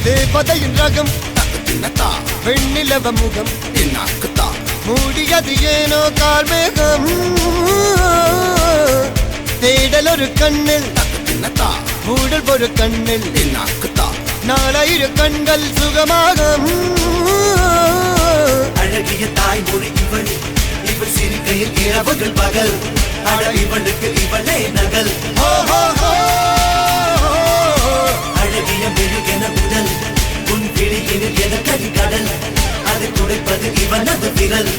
தேவதையின் ரகம் வெண்ணிலவ முகம் மூடியது ஏனோ கார்மேகம் தேடல் ஒரு கண்ணில் மூடல் ஒரு கண்ணில் நாலாயிர கண்கள் சுகமாக அழகிய தாய்மொழி இவள் இவள் சிரிக்கையில் இரவுகள் பகல் அழ இவளுக்கு இவளே நகல் அழகிய மெழுகென உடல் உன் விழியில் என கரிகடல் அதை துடைப்பது இவனது விரல்